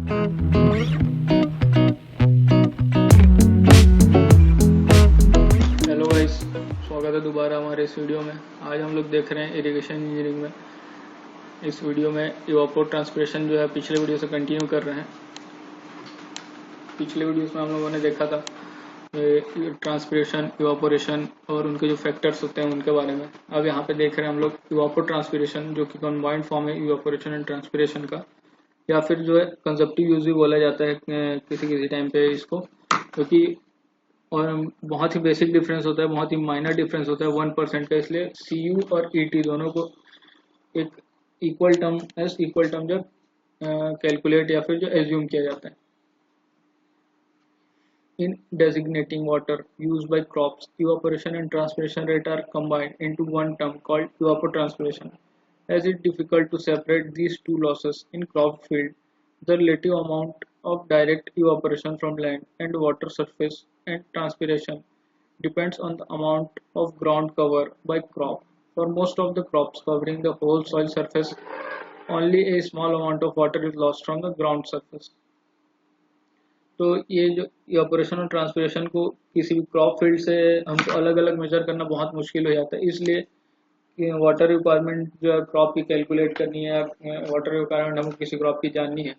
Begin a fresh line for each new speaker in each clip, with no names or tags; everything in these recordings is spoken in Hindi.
हेलो गाइस, स्वागत है दोबारा हमारे इस वीडियो में। आज हम लोग देख रहे हैं इरिगेशन इंजीनियरिंग में। इस वीडियो में इवापोर ट्रांसपिरेशन जो है पिछले वीडियो से कंटिन्यू कर रहे हैं। पिछले वीडियोस में हम लोगों ने देखा था ट्रांसपिरेशन, इवापोरेशन और उनके जो फैक्टर्स होते हैं उनके बारे में। अब यहाँ पे देख रहे हैं हम लोग इवापोर ट्रांसपिरेशन, जो कि कंबाइंड फॉर्म है इवापोरेशन एंड ट्रांसपिरेशन का, या फिर जो है कंजप्टिव यूज भी बोला जाता है किसी किसी टाइम पे इसको, क्योंकि और बहुत ही बेसिक डिफरेंस होता है, बहुत ही माइनर डिफरेंस होता है 1% का। इसलिए सी यू और ई टी दोनों को एक इक्वल टर्म जब कैलकुलेट या फिर जो एज्यूम किया जाता है। In designating water use by crops, evaporation and transpiration rate are combined into one term called evapotranspiration. As it difficult to separate these two losses in crop field, the relative amount of direct evaporation from land and water surface and transpiration depends on the amount of ground cover by crop. For most of the crops covering the whole soil surface, only a small amount of water is lost from the ground surface. तो ये जो इवापोरेशन और ट्रांसपिरेशन को किसी भी क्रॉप फील्ड से हमको अलग अलग मेजर करना बहुत मुश्किल हो जाता है। इसलिए वाटर रिक्वायरमेंट जो है क्रॉप की कैलकुलेट करनी है, वाटर रिक्वायरमेंट हमको किसी क्रॉप की जाननी है,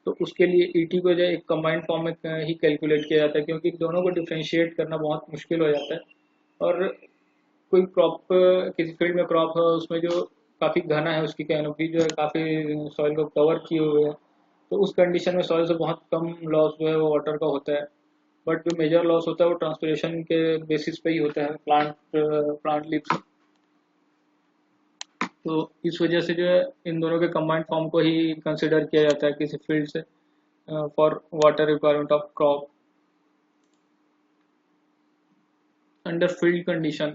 तो उसके लिए ईटी को जो एक कंबाइंड फॉर्म में ही कैलकुलेट किया जाता है, क्योंकि दोनों को डिफ्रेंशिएट करना बहुत मुश्किल हो जाता है। और कोई क्रॉप, किसी फील्ड में क्रॉप है उसमें जो काफ़ी घना है, उसकी कैनोपी जो है काफ़ी सॉइल को कवर किए हुए है, तो उस कंडीशन में सॉइल से बहुत कम लॉस जो है वो वाटर का होता है। बट जो मेजर लॉस होता है वो ट्रांसपिरेशन के बेसिस पे ही होता है, प्लांट लीव्स। तो इस वजह से जो है इन दोनों के कंबाइंड फॉर्म को ही कंसिडर किया जाता है किसी फील्ड से for water requirement of crop. Under field condition,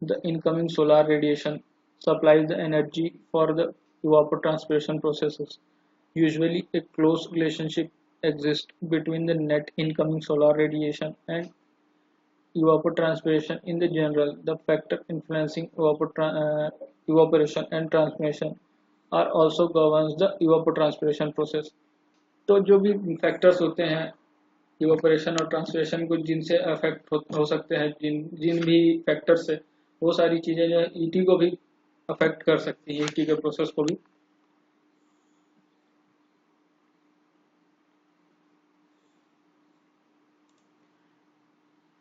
the incoming solar radiation supplies the energy for the evapotranspiration processes. Usually, a close relationship exists between the net incoming solar radiation and evapotranspiration. In the general, the factor influencing evaporation and transmission are also governs the evapotranspiration process. तो जो भी फैक्टर्स होते हैं इवापोरेशन और ट्रांसपिरेशन को, जिनसे अफेक्ट हो सकते हैं, जिन जिन भी फैक्टर से, वो सारी चीज़ें जो है ईटी को भी अफेक्ट कर सकती है, ईटी के प्रोसेस को भी।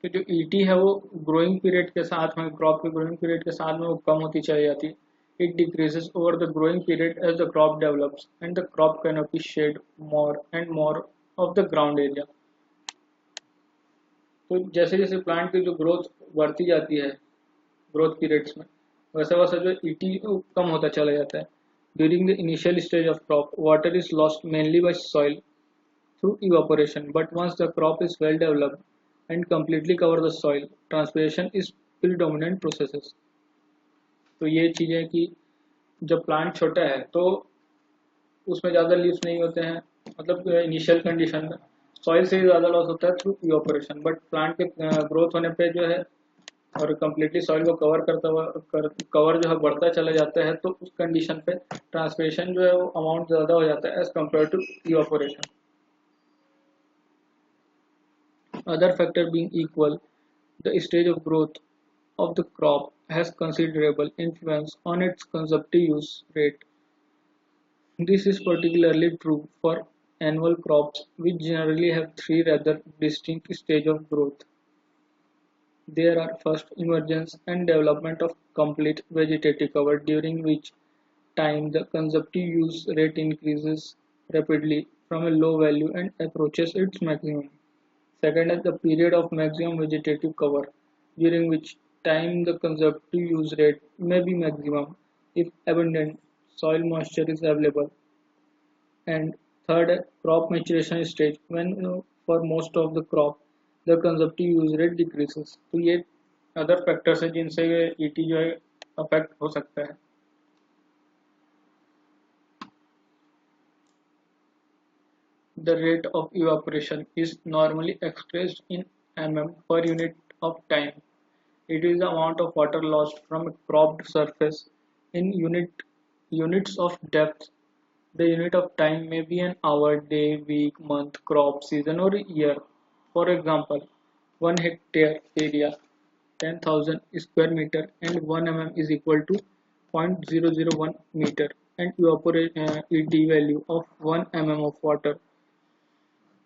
तो जो ईटी है वो ग्रोइंग पीरियड के साथ में, क्रॉप के ग्रोइंग पीरियड के साथ में वो कम होती चली जाती है। It decreases over the growing period as the crop develops and the crop canopy shade more and more of the ground area. तो जैसे जैसे प्लांट की जो ग्रोथ बढ़ती जाती है ग्रोथ पीरियड्स में, वैसा वैसा जो ईटी कम होता चला जाता है। During the initial stage of crop, water is lost mainly by soil through evaporation, but once the crop is well developed and completely cover the soil, transpiration is predominant processes। तो ये चीज़ें कि जब प्लांट छोटा है तो उसमें ज़्यादा लीव्स नहीं होते हैं, मतलब इनिशियल कंडीशन में सॉइल से ही ज़्यादा लॉस होता है थ्रू इवापोरेशन। बट प्लांट के ग्रोथ होने पे जो है और कम्प्लीटली सॉइल को कवर करता हुआ कवर जो है बढ़ता चला जाता है, तो उस कंडीशन पे ट्रांसपिरेशन जो है वो अमाउंट ज़्यादा हो जाता है as compare to evaporation. Other factor being equal, the stage of growth of the crop has considerable influence on its consumptive use rate. This is particularly true for annual crops, which generally have three rather distinct stages of growth. There are first emergence and development of complete vegetative cover, during which time the consumptive use rate increases rapidly from a low value and approaches its maximum. Second is the period of maximum vegetative cover, during which time the consumptive use rate may be maximum if abundant soil moisture is available. And third, crop maturation stage, when for most of the crop the consumptive use rate decreases। तो ये अदर फैक्टर्स है जिनसे ईटी जो है अफेक्ट हो सकता है। The rate of evaporation is normally expressed in mm per unit of time. It is the amount of water lost from a cropped surface in units of depth The unit of time may be an hour, day, week, month, crop, season, or year. For example, 1 hectare area, 10,000 square meter, and 1 mm is equal to 0.001 meter, and ED value of 1 mm of water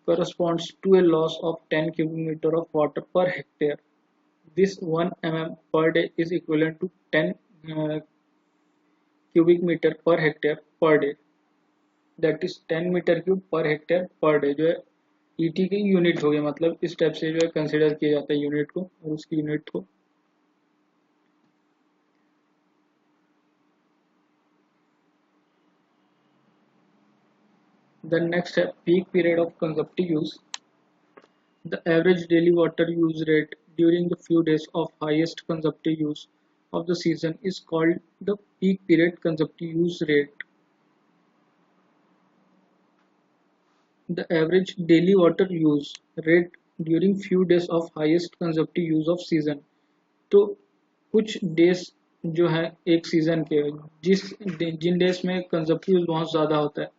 corresponds to a loss of 10 cubic meter of water per hectare. This 1 mm per day is equivalent to 10 cubic meter per hectare per day. That is 10 meter cube per hectare per day जो है ईटी की यूनिट हो गया मतलब इस टाइप से जो है कंसिडर किया जाता है यूनिट को और उसकी यूनिट को देन नेक्स्ट है peak period of consumptive use the average daily water use rate during the few days of highest consumptive use of the season is called the peak period consumptive use rate. The average daily water use rate during few days of highest consumptive use of season. तो कुछ डेज जो है एक सीजन के जिन डेज में कंजप्टिव यूज बहुत ज़्यादा होता है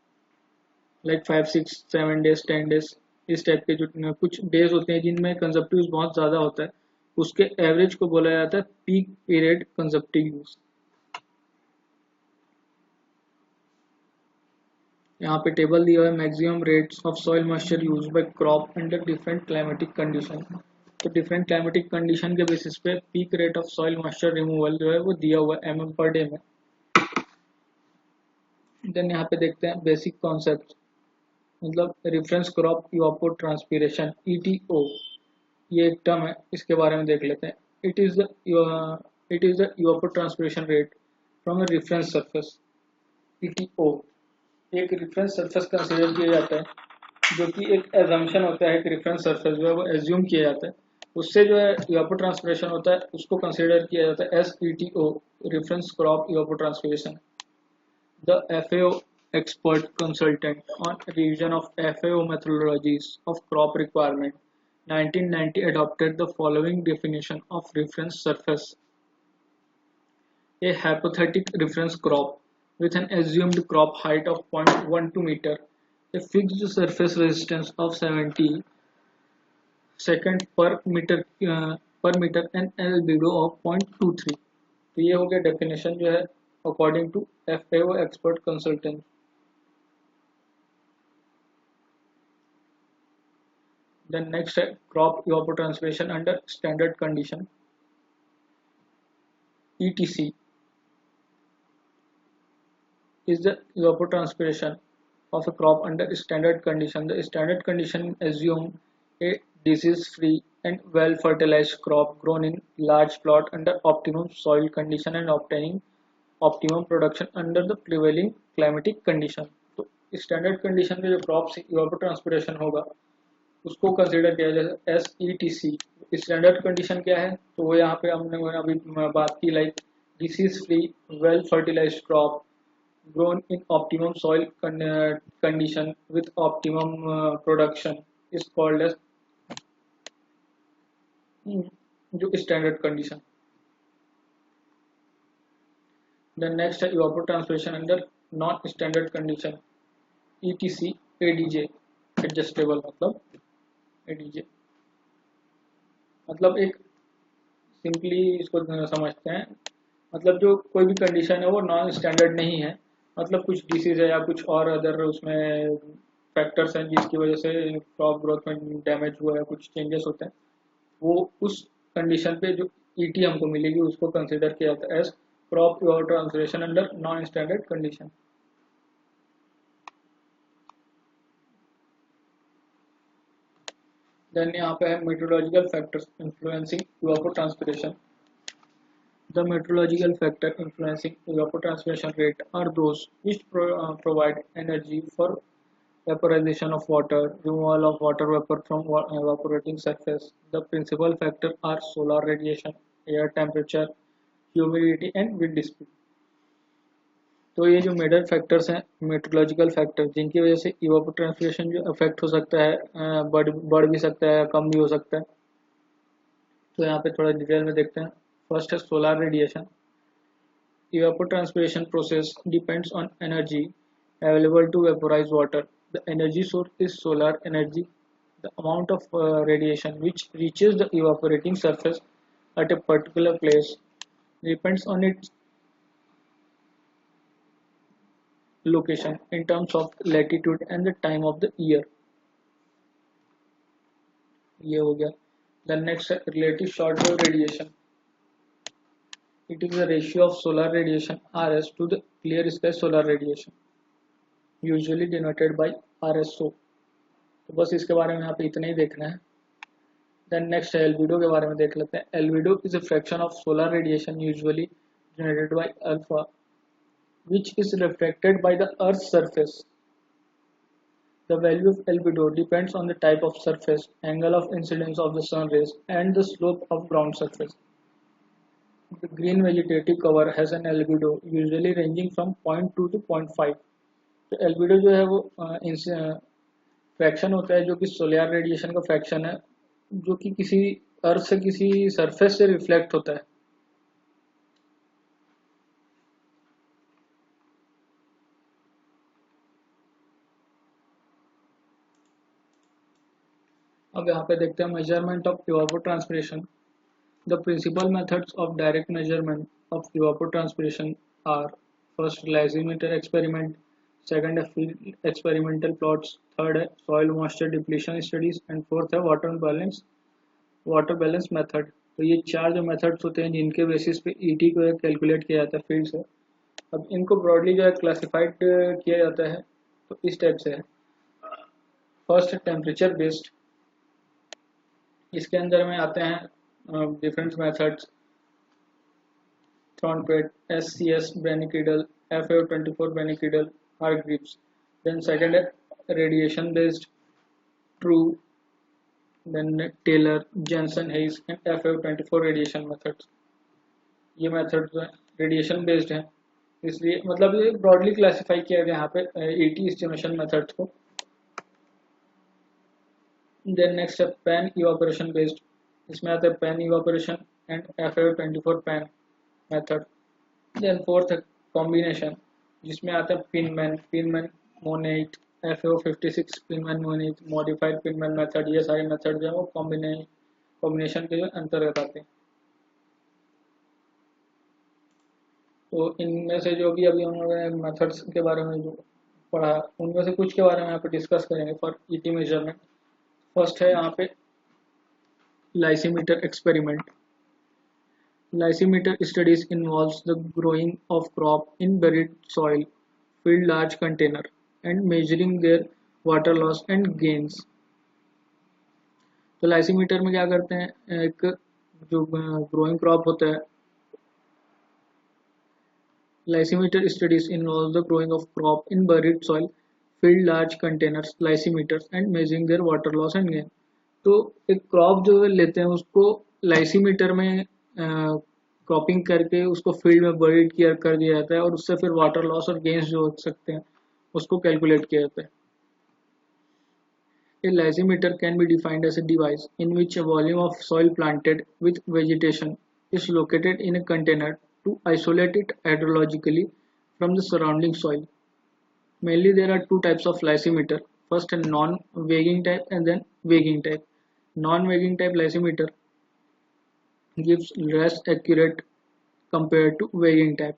लाइक 5, 6, 7 डेज 10 डेज इस टाइप के जो कुछ डेज होते हैं जिनमें कंजप्टिव यूज बहुत ज़्यादा होता है उसके एवरेज को बोला जाता है पीक पीरियड कंजप्टिव यूज. यहाँ पे टेबल दिया है maximum rates of soil moisture use by crop under different climatic condition. तो डिफरेंट क्लाइमेटिक कंडीशन के बेसिस पे peak rate of soil moisture removal जो है वो दिया हुआ है mm पर डे में. देन यहाँ पे देखते हैं बेसिक कॉन्सेप्ट मतलब रेफरेंस क्रॉप इवापोट्रांसपिरेशन ETO ये एक टर्म है इसके बारे में देख लेते हैं. It is the evapotranspiration rate from a reference surface. ETO एक रेफरेंस सरफेस कंसीडर किया जाता है जो कि एक एजम्पशन होता है. एक रेफरेंस सरफेस जो है वो एज्यूम किया जाता है उससे जो है इवापोट्रांसपिरेशन होता है उसको कंसीडर किया जाता है as ETO reference crop evapotranspiration. The FAO expert consultant on revision of FAO methodologies of crop requirement 1990 adopted the following definition of reference surface: a hypothetic reference crop with an assumed crop height of 0.12 meter, a fixed surface resistance of 70 second per meter and albedo of 0.23. तो ये हो गया डेफिनेशन जो है according to FAO expert consultant. Then next है crop evapotranspiration under standard condition ETC is the evapotranspiration of a crop under standard condition. The standard condition assume a disease-free and well-fertilized crop grown in large plot under optimum soil condition and obtaining optimum production under the prevailing climatic condition. तो स्टैंडर्ड कंडीशन में जो क्रॉप से इवापोट्रांसपिरेशन होगा उसको कंसीडर किया जाए SETC. स्टैंडर्ड कंडीशन क्या है तो वो यहाँ पे हमने अभी बात की like disease free well fertilised crop grown in optimum soil condition with optimum production is called as जो standard condition. Then next है evapotranspiration under non-standard condition ETC ADJ adjustable मतलब ADJ मतलब एक सिंपली इसको समझते हैं मतलब जो कोई भी कंडीशन है वो नॉन स्टैंडर्ड नहीं है मतलब कुछ डिसीज है या कुछ और अदर उसमें फैक्टर्स हैं जिसकी वजह से क्रॉप ग्रोथ में डैमेज हुआ है कुछ चेंजेस होते हैं वो उस कंडीशन पे जो ET हमको मिलेगी उसको कंसिडर किया जाता है as crop evapotranspiration under non standard condition. Then यहाँ पे है meteorological factors influencing evapotranspiration. The meteorological factor influencing evapotranspiration rate are those which provide energy for vaporization of water, removal of water vapor from evaporating surface. The principal factors are solar radiation, air temperature, humidity and wind speed. तो ये जो मेजर फैक्टर्स हैं मेट्रोलॉजिकल फैक्टर जिनकी वजह से इवापोट्रांसपिरेशन जो अफेक्ट हो सकता है बढ़ भी सकता है कम भी हो सकता है. तो यहाँ पे थोड़ा डिटेल में देखते हैं. First is solar radiation. Evapotranspiration process depends on energy available to vaporize water. The energy source is solar energy. The amount of radiation which reaches the evaporating surface at a particular place depends on its location in terms of latitude and the time of the year. ये हो गया. Then next, relative short-wave radiation. It is the ratio of solar radiation RS to the clear sky solar radiation, usually denoted by RSO. तो बस इसके बारे में यहाँ पे इतना ही देखना है. Then next है albedo के बारे में देख लेते हैं. Albedo is a fraction of solar radiation usually generated by alpha, which is reflected by the Earth's surface. The value of albedo depends on the type of surface, angle of incidence of the sun rays, and the slope of ground surface. The green vegetative cover has an albedo usually ranging from 0.2 to 0.5. तो albedo जो है वो फ्रैक्शन होता है जो कि सोलर रेडिएशन का फ्रैक्शन है जो कि किसी अर्थ से किसी सरफेस से रिफ्लेक्ट होता है. अब यहाँ पे देखते हैं measurement of evapotranspiration. The principal methods of direct measurement of evapotranspiration are: first, lysimeter experiment; second, field experimental plots; third, soil moisture depletion studies; and fourth, water balance method. तो ये चार जो मेथड्स होते हैं जिनके बेसिस पे ईटी को कैलकुलेट किया जाता है फील्ड से. अब इनको ब्रॉडली जो है क्लासिफाइड किया जाता है तो इस टाइप से है. First, temperature based. इसके अंदर में आते हैं different methods: Thornpet, SCS Brannickidal, FAO24 Brannickidal, Hargreaves. Then second, radiation based, True, then Taylor, Jensen, Hayes and FAO24 radiation methods. ये मेथड जो है रेडिएशन बेस्ड है, इसलिए मतलब ये ब्रॉडली क्लासिफाई किया गया यहाँ पे 80 एस्टिमेशन मेथड्स को. देन नेक्स्ट है पैन इवापोरेशन बेस्ड. इसमें आता है pan evaporation and FAO24 pan method. Then fourth है कॉम्बिनेशन जिसमें आता है Penman Monteith, FAO56 Penman Monteith, modified Penman method. ये सारे मेथड जो है वो कॉम्बिनेशन के जो अंतर्गत आते हैं. तो इनमें से जो भी अभी हम लोगों ने मेथड्स के बारे में जो पढ़ा उनमें से कुछ के बारे में यहाँ पे डिस्कस करेंगे फॉर ईटी मेजरमेंट. फर्स्ट है यहाँ पे lysimeter experiment. Lysimeter studies involves the growing of crop in buried soil, filled large container, and measuring their water loss and gains. तो lysimeter में क्या करते हैं, एक जो growing crop होता है, lysimeter studies involve the growing of crop in buried soil, filled large containers, lysimeters, and measuring their water loss and gain. तो एक क्रॉप जो लेते हैं उसको लाइसीमीटर में क्रॉपिंग करके उसको फील्ड में बरीड किया कर दिया जाता है और उससे फिर वाटर लॉस और गेन्स जो हो सकते हैं उसको कैलकुलेट किया जाता है. A lysimeter can be defined as a device in which a volume of soil planted with vegetation is located in a container to isolate it hydrologically from the surrounding soil. Mainly there are two types of lysimeter. First, a non-weighing type and then weighing type. Non-weighing type lysimeter gives less accurate compared to weighing type.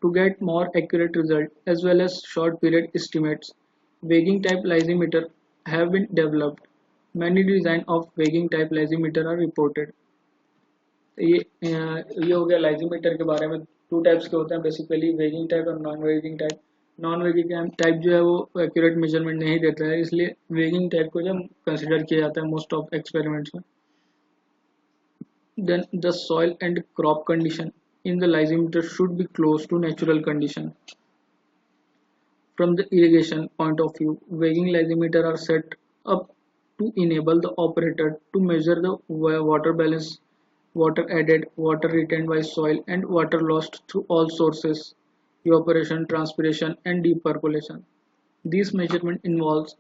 To get more accurate result as well as short period estimates, weighing type lysimeter have been developed. Many design of weighing type lysimeter are reported. ये हो गया lysimeter के बारे में. टू टाइप्स के होते हैं बेसिकली, weighing type और non weighing type. Non weighing type जो है वो एक्यूरेट मेजरमेंट नहीं देता है, इसलिए वेगिंग टाइप को जब कंसिडर किया जाता है मोस्ट ऑफ एक्सपेरिमेंट्स में. Then the soil and crop condition in the lysimeter should be close to natural condition. From the irrigation point of view, weighing lysimeter are set up to enable the operator to measure the water balance, water added, water retained by soil, and water lost through all sources: evaporation, transpiration, and deep percolation. This measurement involves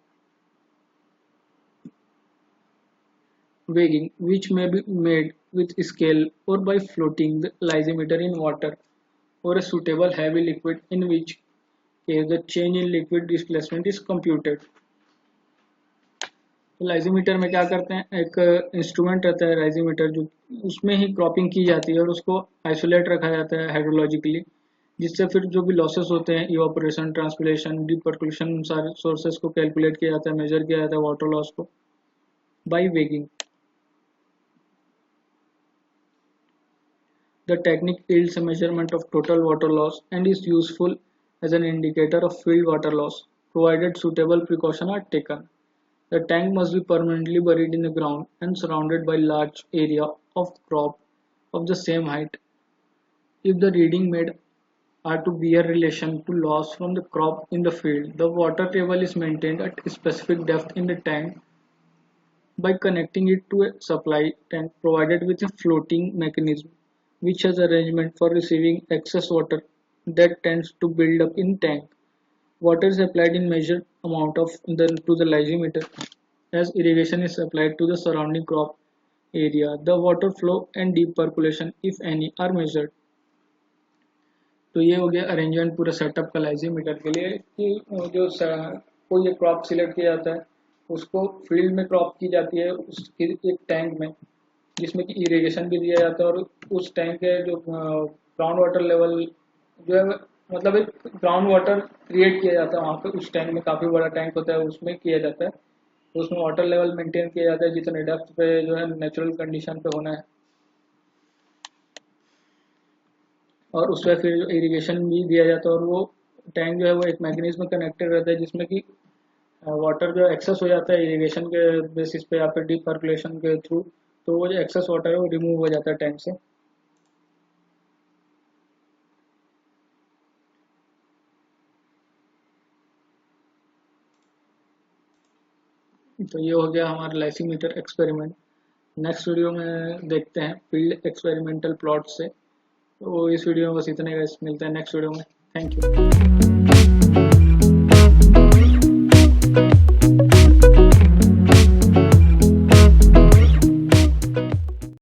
weighing, which may be made with scale or by floating the lysimeter in water or a suitable heavy liquid in which case the change in liquid displacement is computed. तो लाइजीमीटर में क्या करते हैं, एक इंस्ट्रूमेंट रहता है लाइजीमीटर, जो उसमें ही क्रॉपिंग की जाती है और उसको आइसोलेट रखा जाता है हाइड्रोलॉजिकली, जिससे फिर जो भी लॉसेस होते हैं इवापोरेशन, ट्रांसपिरेशन, डिपर्कुलेशन, सारे सोर्सेस को कैलकुलेट किया जाता है, मेजर किया जाता है वाटर लॉस को by weighing. The technique yields a measurement of total water loss and is useful as an indicator of field water loss, provided suitable precautions are taken. The tank must be permanently buried in the ground and surrounded by large area of crop of the same height. If the reading made are to bear relation to loss from the crop in the field, the water table is maintained at a specific depth in the tank by connecting it to a supply tank provided with a floating mechanism which has arrangement for receiving excess water that tends to build up in tank. Water is applied in measured amount to the lysimeter as irrigation is applied to the surrounding crop area. The water flow and deep percolation, if any, are measured. तो ये हो गया अरेंजमेंट पूरा सेटअप का लाइजीमीटर के लिए कि जो कोई एक क्रॉप सिलेक्ट किया जाता है उसको फील्ड में क्रॉप की जाती है उसकी एक टैंक में, जिसमें कि इरिगेशन भी दिया जाता है और उस टैंक के जो ग्राउंड वाटर लेवल जो है, मतलब एक ग्राउंड वाटर क्रिएट किया जाता है वहाँ पे, उस टैंक में काफ़ी बड़ा टैंक होता है उसमें किया जाता है, तो उसमें वाटर लेवल मेंटेन किया जाता है जितने डेप्थ पे जो है नेचुरल कंडीशन पे होना है, और उसमें फिर जो इरिगेशन भी दिया जाता है और वो टैंक जो है वो एक मैकेनिज्म कनेक्टेड रहता है जिसमें कि वाटर जो एक्सेस हो जाता है इरिगेशन के बेसिस पे या फिर डीप सर्कुलेशन के थ्रू, तो वो जो एक्सेस वाटर है वो रिमूव हो जाता है टैंक से. तो ये हो गया हमारा लाइसीमीटर एक्सपेरिमेंट. नेक्स्ट वीडियो में देखते हैं फील्ड एक्सपेरिमेंटल प्लॉट से. तो इस वीडियो में बस इतने ही, मिलते हैं नेक्स्ट वीडियो में. Thank you.